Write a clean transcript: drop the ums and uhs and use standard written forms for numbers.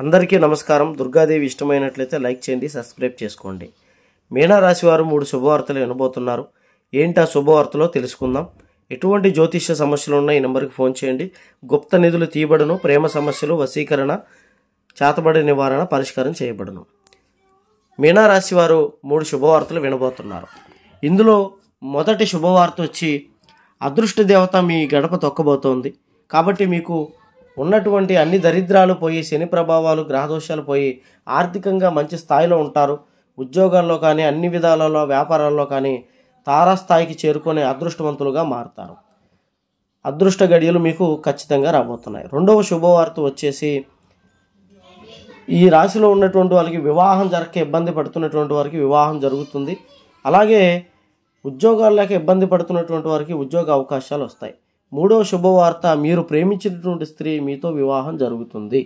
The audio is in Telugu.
అందరికీ నమస్కారం. దుర్గాదేవి ఇష్టమైనట్లయితే లైక్ చేయండి, సబ్స్క్రైబ్ చేసుకోండి. మీనరాశి వారు 3 శుభవార్తలు వినబోతున్నారు. ఏంటి ఆ శుభవార్తలో తెలుసుకుందాం. ఎటువంటి జ్యోతిష్య సమస్యలు ఉన్న ఈ నెంబర్కి ఫోన్ చేయండి. గుప్త నిధులు తీయబడును. ప్రేమ సమస్యలు, వశీకరణ, చేతబడి నివారణ పరిష్కారం చేయబడును. మీనరాశి వారు 3 శుభవార్తలు వినబోతున్నారు. ఇందులో మొదటి శుభవార్త వచ్చి అదృష్ట దేవత మీ గడప తొక్కబోతోంది. కాబట్టి మీకు ఉన్నటువంటి అన్ని దరిద్రాలు పోయి, శని ప్రభావాలు, గ్రహదోషాలు పోయి ఆర్థికంగా మంచి స్థాయిలో ఉంటారు. ఉద్యోగాల్లో కానీ, అన్ని విధాలలో, వ్యాపారాల్లో కానీ తారాస్థాయికి చేరుకునే అదృష్టవంతులుగా మారుతారు. అదృష్ట గడియలు మీకు ఖచ్చితంగా రాబోతున్నాయి. రెండవ శుభవార్త వచ్చేసి ఈ రాశిలో ఉన్నటువంటి వాళ్ళకి వివాహం జరగక ఇబ్బంది పడుతున్నటువంటి వారికి వివాహం జరుగుతుంది. అలాగే ఉద్యోగాల్లోకి ఇబ్బంది పడుతున్నటువంటి వారికి ఉద్యోగ అవకాశాలు వస్తాయి. మూడవ శుభవార్త, మీరు ప్రేమించినటువంటి స్త్రీ మీతో వివాహం జరుగుతుంది.